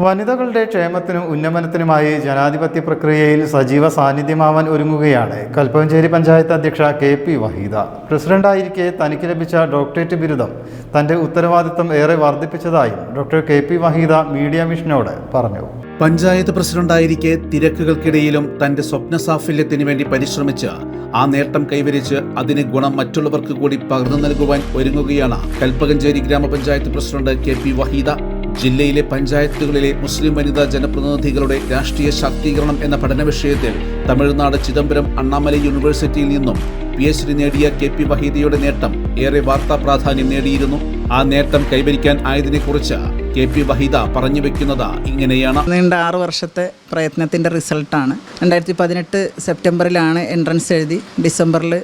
വനിതകളുടെ ക്ഷേമത്തിനും ഉന്നമനത്തിനുമായി ജനാധിപത്യ പ്രക്രിയയിൽ സജീവ സാന്നിധ്യമാവാൻ ഒരുങ്ങുകയാണ് കൽപ്പകഞ്ചേരി പഞ്ചായത്ത് അധ്യക്ഷ കെ.പി. വഹീദ. പ്രസിഡന്റായിരിക്കെ തനിക്ക് ലഭിച്ച ഡോക്ടറേറ്റ് ബിരുദം തന്റെ ഉത്തരവാദിത്തം ഏറെ വർദ്ധിപ്പിച്ചതായും ഡോക്ടർ കെ.പി. വഹീദ മീഡിയ മിഷനോട് പറഞ്ഞു. പഞ്ചായത്ത് പ്രസിഡന്റായിരിക്കെ തിരക്കുകൾക്കിടയിലും തന്റെ സ്വപ്ന സാഫല്യത്തിന് വേണ്ടി പരിശ്രമിച്ച് ആ നേട്ടം കൈവരിച്ച് അതിന് ഗുണം മറ്റുള്ളവർക്ക് കൂടി പകർന്നു നൽകുവാൻ ഒരുങ്ങുകയാണ് കൽപ്പകഞ്ചേരി ഗ്രാമപഞ്ചായത്ത് പ്രസിഡന്റ് കെ.പി. വഹീദ. ജില്ലയിലെ പഞ്ചായത്തുകളിലെ മുസ്ലിം വനിതാ ജനപ്രതിനിധികളുടെ രാഷ്ട്രീയ ശാക്തീകരണം എന്ന പഠന വിഷയത്തിൽ തമിഴ്നാട് ചിദംബരം അണ്ണാമലൈ യൂണിവേഴ്സിറ്റിയിൽ നിന്നും PhD നേടിയ കെ.പി. വഹീദയുടെ നേട്ടം ഏറെ വാർത്താ പ്രാധാന്യം നേടിയിരുന്നു. ആ നേട്ടം കൈവരിക്കാൻ ആയതിനെക്കുറിച്ച് കെ.പി. വഹീദ പറഞ്ഞു വെക്കുന്നത് ഇങ്ങനെയാണ്. നീണ്ട 6 വർഷത്തെ പ്രയത്നത്തിൻ്റെ റിസൾട്ടാണ്. 2018 സെപ്റ്റംബറിലാണ് എൻട്രൻസ് എഴുതി, ഡിസംബറിൽ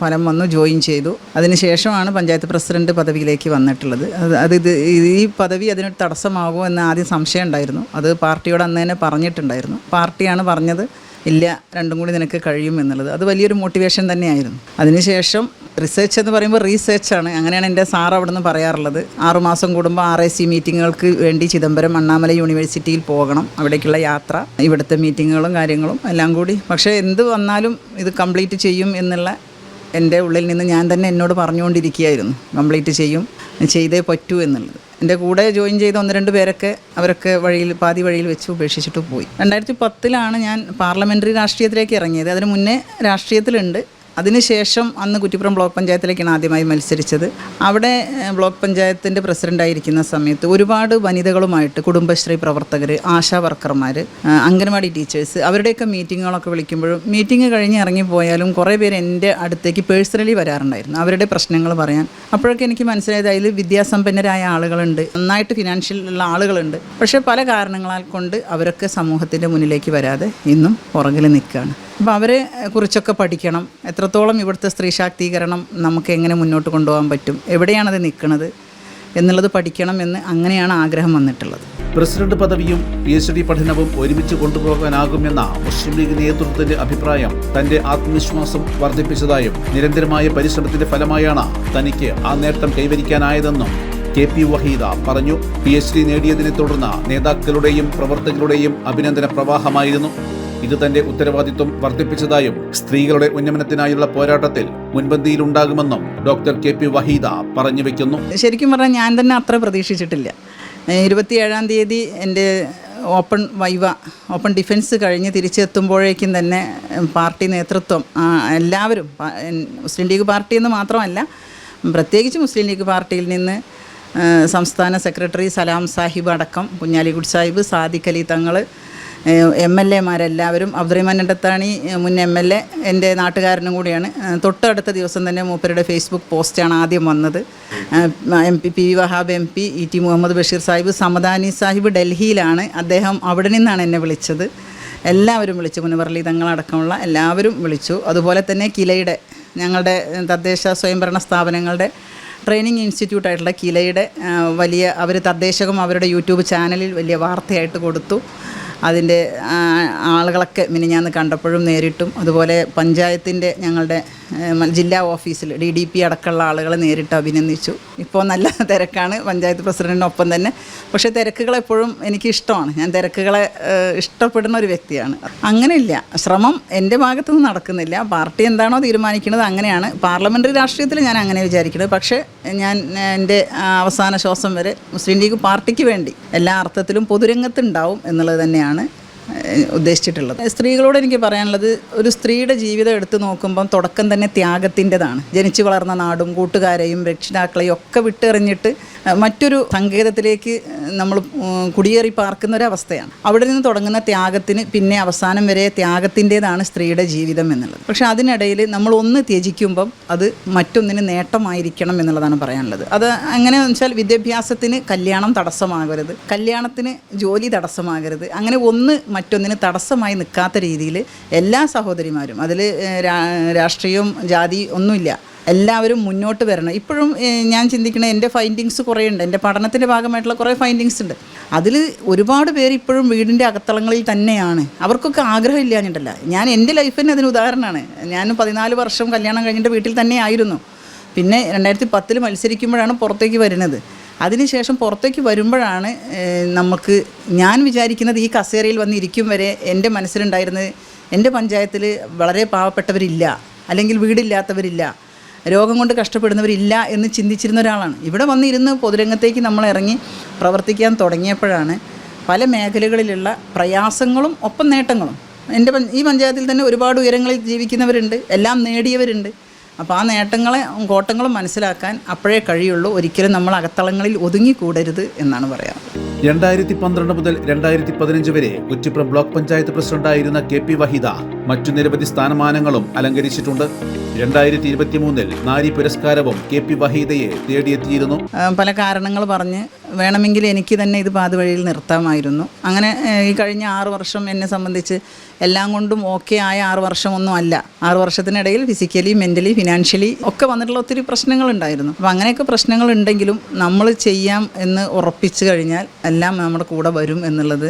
ഫലം വന്നു, ജോയിൻ ചെയ്തു. അതിനുശേഷമാണ് പഞ്ചായത്ത് പ്രസിഡന്റ് പദവിയിലേക്ക് വന്നിട്ടുള്ളത്. ഈ പദവി അതിനൊരു തടസ്സമാകുമോ എന്ന് ആദ്യം സംശയം ഉണ്ടായിരുന്നു. അത് പാർട്ടിയോട് അന്ന് തന്നെ പറഞ്ഞിട്ടുണ്ടായിരുന്നു. പാർട്ടിയാണ് പറഞ്ഞത് ഇല്ല, രണ്ടും കൂടി നിനക്ക് കഴിയും എന്നുള്ളത്. അത് വലിയൊരു മോട്ടിവേഷൻ തന്നെയായിരുന്നു. അതിനുശേഷം റിസർച്ച് എന്ന് പറയുമ്പോൾ റീസേർച്ചാണ്. അങ്ങനെയാണ് എൻ്റെ സാർ അവിടെ നിന്ന് പറയാറുള്ളത്. 6 മാസം കൂടുമ്പോൾ RAC മീറ്റിങ്ങുകൾക്ക് വേണ്ടി ചിദംബരം അണ്ണാമലൈ യൂണിവേഴ്സിറ്റിയിൽ പോകണം. അവിടേക്കുള്ള യാത്ര, ഇവിടുത്തെ മീറ്റിങ്ങുകളും കാര്യങ്ങളും എല്ലാം കൂടി. പക്ഷേ എന്ത് വന്നാലും ഇത് കംപ്ലീറ്റ് ചെയ്യും എന്നുള്ള എൻ്റെ ഉള്ളിൽ നിന്ന് ഞാൻ തന്നെ എന്നോട് പറഞ്ഞുകൊണ്ടിരിക്കുകയായിരുന്നു. കംപ്ലീറ്റ് ചെയ്യും, ചെയ്തേ പറ്റൂ എന്നുള്ളത്. എൻ്റെ കൂടെ ജോയിൻ ചെയ്ത 1-2 പേരൊക്കെ അവരൊക്കെ പാതി വഴിയിൽ വെച്ച് ഉപേക്ഷിച്ചിട്ട് പോയി. 2010 ഞാൻ പാർലമെൻ്ററി രാഷ്ട്രീയത്തിലേക്ക് ഇറങ്ങിയത്. അതിന് മുന്നേ രാഷ്ട്രീയത്തിലുണ്ട്. അതിനുശേഷം അന്ന് കുറ്റിപ്പുറം ബ്ലോക്ക് പഞ്ചായത്തിലേക്കാണ് ആദ്യമായി മത്സരിച്ചത്. അവിടെ ബ്ലോക്ക് പഞ്ചായത്തിൻ്റെ പ്രസിഡൻ്റായിരിക്കുന്ന സമയത്ത് ഒരുപാട് വനിതകളുമായിട്ട് കുടുംബശ്രീ പ്രവർത്തകർ, ആശാ വർക്കർമാർ, അംഗൻവാടി ടീച്ചേഴ്സ്, അവരുടെയൊക്കെ മീറ്റിങ്ങുകളൊക്കെ വിളിക്കുമ്പോഴും മീറ്റിംഗ് കഴിഞ്ഞ് ഇറങ്ങിപ്പോയാലും കുറേ പേര് എൻ്റെ അടുത്തേക്ക് പേഴ്സണലി വരാറുണ്ടായിരുന്നു, അവരുടെ പ്രശ്നങ്ങൾ പറയാൻ. അപ്പോഴൊക്കെ എനിക്ക് മനസ്സിലായത് അതിൽ വിദ്യാസമ്പന്നരായ ആളുകളുണ്ട്, നന്നായിട്ട് ഫിനാൻഷ്യൽ ഉള്ള ആളുകളുണ്ട്. പക്ഷേ പല കാരണങ്ങളാൽ കൊണ്ട് അവരൊക്കെ സമൂഹത്തിൻ്റെ മുന്നിലേക്ക് വരാതെ ഇന്നും പുറകിൽ നിൽക്കുകയാണ്. അപ്പോൾ അവരെ കുറിച്ചൊക്കെ പഠിക്കണം. എത്രത്തോളം ഇവിടുത്തെ സ്ത്രീ ശാക്തീകരണം നമുക്ക് എങ്ങനെ മുന്നോട്ട് കൊണ്ടുപോകാൻ പറ്റും, എവിടെയാണത് നിൽക്കുന്നത് എന്നുള്ളത് പഠിക്കണം എന്ന് അങ്ങനെയാണ് ആഗ്രഹം വന്നിട്ടുള്ളത്. പ്രസിഡന്റ് പദവിയും PhD പഠനവും ഒരുമിച്ച് കൊണ്ടുപോകാനാകുമെന്ന മുസ്ലിം ലീഗ് നേതൃത്വത്തിന്റെ അഭിപ്രായം തന്റെ ആത്മവിശ്വാസം വർദ്ധിപ്പിച്ചതായും നിരന്തരമായ പരിശ്രമത്തിന്റെ ഫലമായാണ് തനിക്ക് ആ നേട്ടം കൈവരിക്കാനായതെന്നും കെ.പി. വഹീദ പറഞ്ഞു. PhD നേടിയതിനെ തുടർന്ന് നേതാക്കളുടെയും പ്രവർത്തകരുടെയും അഭിനന്ദന പ്രവാഹമായിരുന്നു. ഇത് തന്റെ ഉത്തരവാദിത്വം വർദ്ധിപ്പിച്ചതായും സ്ത്രീകളുടെ ഉന്നമനത്തിനായുള്ള പോരാട്ടത്തിൽ മുൻപന്തിയിലുണ്ടാകുമെന്നും ഡോക്ടർ കെ.പി. വഹീദ പറഞ്ഞു വെക്കുന്നു. ശരിക്കും പറഞ്ഞാൽ ഞാൻ തന്നെ അത്ര പ്രതീക്ഷിച്ചിട്ടില്ല. 27-ാം തീയതി എൻ്റെ ഓപ്പൺ ഡിഫൻസ് കഴിഞ്ഞ് തിരിച്ചെത്തുമ്പോഴേക്കും തന്നെ പാർട്ടി നേതൃത്വം എല്ലാവരും, മുസ്ലിം ലീഗ് പാർട്ടി എന്ന് മാത്രമല്ല പ്രത്യേകിച്ച് മുസ്ലിം ലീഗ് പാർട്ടിയിൽ നിന്ന് സംസ്ഥാന സെക്രട്ടറി സലാം സാഹിബ് അടക്കം, കുഞ്ഞാലിക്കുട്ടി സാഹിബ്, സാദിഖ് അലി തങ്ങൾ, MLA മാരെല്ലാവരും, അബ്ദുറഹ്മാൻ രണ്ടത്താണി മുൻ MLA എൻ്റെ നാട്ടുകാരനും കൂടിയാണ്. തൊട്ടടുത്ത ദിവസം തന്നെ മൂപ്പരുടെ ഫേസ്ബുക്ക് പോസ്റ്റാണ് ആദ്യം വന്നത്. MP P. Wahab MP, E.T. Muhammad Basheer Sahib, Samadani Sahib ഡൽഹിയിലാണ്, അദ്ദേഹം അവിടെ നിന്നാണ് എന്നെ വിളിച്ചത്. എല്ലാവരും വിളിച്ചു, മുനവറലി തങ്ങളടക്കമുള്ള എല്ലാവരും വിളിച്ചു. അതുപോലെ തന്നെ കിലയുടെ, ഞങ്ങളുടെ തദ്ദേശ സ്വയംഭരണ സ്ഥാപനങ്ങളുടെ ട്രെയിനിങ് ഇൻസ്റ്റിറ്റ്യൂട്ടായിട്ടുള്ള കിലയുടെ വലിയ, അവർ തദ്ദേശകം അവരുടെ യൂട്യൂബ് ചാനലിൽ വലിയ വാർത്തയായിട്ട് കൊടുത്തു. അതിൻ്റെ ആളുകളൊക്കെ മിനിഞ്ഞാന്ന് കണ്ടപ്പോഴും നേരിട്ടും, അതുപോലെ പഞ്ചായത്തിൻ്റെ ഞങ്ങളുടെ ജില്ലാ ഓഫീസിൽ DDP അടക്കമുള്ള ആളുകളെ നേരിട്ട് അഭിനന്ദിച്ചു. ഇപ്പോൾ നല്ല തിരക്കാണ് പഞ്ചായത്ത് പ്രസിഡൻറ്റിനൊപ്പം തന്നെ. പക്ഷേ തിരക്കുകളെപ്പോഴും എനിക്കിഷ്ടമാണ്. ഞാൻ തിരക്കുകളെ ഇഷ്ടപ്പെടുന്ന ഒരു വ്യക്തിയാണ്. അങ്ങനെയില്ല, ശ്രമം എൻ്റെ ഭാഗത്തുനിന്ന് നടക്കുന്നില്ല. പാർട്ടി എന്താണോ തീരുമാനിക്കുന്നത് അങ്ങനെയാണ്. പാർലമെൻ്ററി രാഷ്ട്രീയത്തിൽ ഞാൻ അങ്ങനെ വിചാരിക്കുന്നത്. പക്ഷേ ഞാൻ എൻ്റെ അവസാന ശ്വാസം വരെ മുസ്ലിം ലീഗ് പാർട്ടിക്ക് വേണ്ടി എല്ലാ അർത്ഥത്തിലും പൊതുരംഗത്തുണ്ടാവും എന്നുള്ളത് തന്നെയാണ് ഉദ്ദേശിച്ചിട്ടുള്ളത്. സ്ത്രീകളോട് എനിക്ക് പറയാനുള്ളത്, ഒരു സ്ത്രീയുടെ ജീവിതം എടുത്തു നോക്കുമ്പം തുടക്കം തന്നെ ത്യാഗത്തിൻ്റെതാണ്. ജനിച്ചു വളർന്ന നാടും കൂട്ടുകാരെയും രക്ഷിതാക്കളെയും ഒക്കെ വിട്ടെറിഞ്ഞിട്ട് മറ്റൊരു സങ്കേതത്തിലേക്ക് നമ്മൾ കുടിയേറി പാർക്കുന്ന ഒരവസ്ഥയാണ്. അവിടെ നിന്ന് തുടങ്ങുന്ന ത്യാഗത്തിന് പിന്നെ അവസാനം വരെ ത്യാഗത്തിൻ്റേതാണ് സ്ത്രീയുടെ ജീവിതം എന്നുള്ളത്. പക്ഷേ അതിനിടയിൽ നമ്മൾ ഒന്ന് ത്യജിക്കുമ്പം അത് മറ്റൊന്നിന് നേട്ടമായിരിക്കണം എന്നുള്ളതാണ് പറയാനുള്ളത്. അത് എങ്ങനെയാണെന്ന് വെച്ചാൽ, വിദ്യാഭ്യാസത്തിന് കല്യാണം തടസ്സമാകരുത്, കല്യാണത്തിന് ജോലി തടസ്സമാകരുത്. അങ്ങനെ ഒന്ന് മറ്റൊന്നിന് തടസ്സമായി നിൽക്കാത്ത രീതിയിൽ എല്ലാ സഹോദരിമാരും, അതിൽ രാഷ്ട്രീയവും ജാതി ഒന്നുമില്ല, എല്ലാവരും മുന്നോട്ട് വരണം. ഇപ്പോഴും ഞാൻ ചിന്തിക്കുന്നത്, എൻ്റെ ഫൈൻഡിങ്സ് കുറേ ഉണ്ട്, എൻ്റെ പഠനത്തിൻ്റെ ഭാഗമായിട്ടുള്ള കുറേ ഫൈൻഡിങ്സ് ഉണ്ട്. അതിൽ ഒരുപാട് പേര് ഇപ്പോഴും വീടിൻ്റെ അകത്തളങ്ങളിൽ തന്നെയാണ്. അവർക്കൊക്കെ ആഗ്രഹം ഇല്ലാഞ്ഞിട്ടല്ല. ഞാൻ എൻ്റെ ലൈഫ് തന്നെ അതിന് ഉദാഹരണമാണ്. ഞാൻ 14 വർഷം കല്യാണം കഴിഞ്ഞിട്ട് വീട്ടിൽ തന്നെ ആയിരുന്നു. പിന്നെ 2010 മത്സരിക്കുമ്പോഴാണ് പുറത്തേക്ക് വരുന്നത്. അതിനുശേഷം പുറത്തേക്ക് വരുമ്പോഴാണ് നമുക്ക് ഞാൻ വിചാരിക്കുന്നത് ഈ കസേരയിൽ വന്നിരിക്കും വരെ എൻ്റെ മനസ്സിലുണ്ടായിരുന്നത് എൻ്റെ പഞ്ചായത്തിൽ വളരെ പാവപ്പെട്ടവരില്ല, അല്ലെങ്കിൽ വീടില്ലാത്തവരില്ല, രോഗം കൊണ്ട് കഷ്ടപ്പെടുന്നവരില്ല എന്ന് ചിന്തിച്ചിരുന്ന ഒരാളാണ്. ഇവിടെ വന്നിരുന്ന് പൊതുരംഗത്തേക്ക് നമ്മൾ ഇറങ്ങി പ്രവർത്തിക്കാൻ തുടങ്ങിയപ്പോഴാണ് പല മേഖലകളിലുള്ള പ്രയാസങ്ങളും ഒപ്പം നേട്ടങ്ങളും. ഈ പഞ്ചായത്തിൽ തന്നെ ഒരുപാട് ഉയരങ്ങളിൽ ജീവിക്കുന്നവരുണ്ട്, എല്ലാം നേടിയവരുണ്ട്. അപ്പോൾ ആ നേട്ടങ്ങളെ കോട്ടങ്ങളും മനസ്സിലാക്കാൻ അപ്പോഴേ കഴിയുള്ളൂ. ഒരിക്കലും നമ്മൾ അകത്തളങ്ങളിൽ ഒതുങ്ങിക്കൂടരുത് എന്നാണ് പറയാറ്. 2012 മുതൽ 2015 വരെ കുറ്റിപ്പുറം ബ്ലോക്ക് പഞ്ചായത്ത് പ്രസിഡന്റായിരുന്ന KP വഹീദ മറ്റു നിരവധി സ്ഥാനമാനങ്ങളും അലങ്കരിച്ചിട്ടുണ്ട്. 2023 നാരി പുരസ്കാരവും KP വഹീദയെ തേടിയെത്തിയിരുന്നു. പല കാരണങ്ങൾ പറഞ്ഞ് വേണമെങ്കിൽ എനിക്ക് തന്നെ ഇത് പാതുവഴിയിൽ നിർത്താമായിരുന്നു. അങ്ങനെ ഈ കഴിഞ്ഞ 6 വർഷം എന്നെ സംബന്ധിച്ച് എല്ലാം കൊണ്ടും ഓക്കെ ആയ 6 വർഷമൊന്നും അല്ല. 6 വർഷത്തിനിടയിൽ ഫിസിക്കലി, മെൻ്റലി, ഫിനാൻഷ്യലി ഒക്കെ വന്നിട്ടുള്ള ഒത്തിരി പ്രശ്നങ്ങളുണ്ടായിരുന്നു. അപ്പോൾ അങ്ങനെയൊക്കെ പ്രശ്നങ്ങളുണ്ടെങ്കിലും നമ്മൾ ചെയ്യാം എന്ന് ഉറപ്പിച്ചു കഴിഞ്ഞാൽ എല്ലാം നമ്മുടെ കൂടെ വരും എന്നുള്ളത്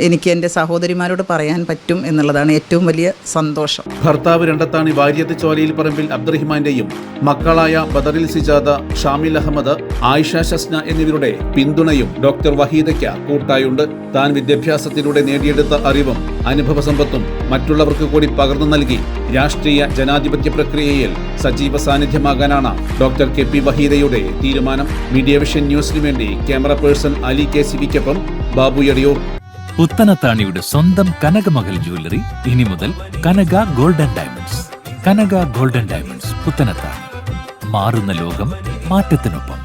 എനിക്ക് എൻ്റെ സഹോദരിമാരോട് പറയാൻ പറ്റും എന്നുള്ളതാണ് ഏറ്റവും വലിയ സന്തോഷം. ഭർത്താവ് രണ്ടത്താണി വാര്യത്ത് ചോലയിൽ പറമ്പിൽ അബ്ദുറഹിമാന്റെയും മക്കളായ ബദറിൽ സിജാദ, ഷാമിൽ അഹമ്മദ്, ആയിഷ ഷസ്ന എന്നിവരുടെ പിന്തുണയും ഡോക്ടർ വഹീദയ്ക്ക് കൂട്ടായുണ്ട്. താൻ വിദ്യാഭ്യാസത്തിലൂടെ നേടിയെടുത്ത അറിവും അനുഭവ സമ്പത്തും മറ്റുള്ളവർക്ക് കൂടി പകർന്നു നൽകി രാഷ്ട്രീയ ജനാധിപത്യ പ്രക്രിയയിൽ സജീവ സാന്നിധ്യമാകാനാണ് ഡോക്ടർ KP വഹീദയുടെ തീരുമാനം. മീഡിയ വിഷൻ ന്യൂസിനു വേണ്ടി ക്യാമറ പേഴ്സൺ അലി KCVക്കൊപ്പം ബാബു എടിയൂർ. പുത്തനത്താണിയുടെ സ്വന്തം കനകമകൾ ജ്വല്ലറി ഇനി മുതൽ കനക ഗോൾഡൻ ഡയമണ്ട്സ്. കനക ഗോൾഡൻ ഡയമണ്ട്സ്, പുത്തനത്താണി. മാറുന്ന ലോകം, മാറ്റത്തിനൊപ്പം.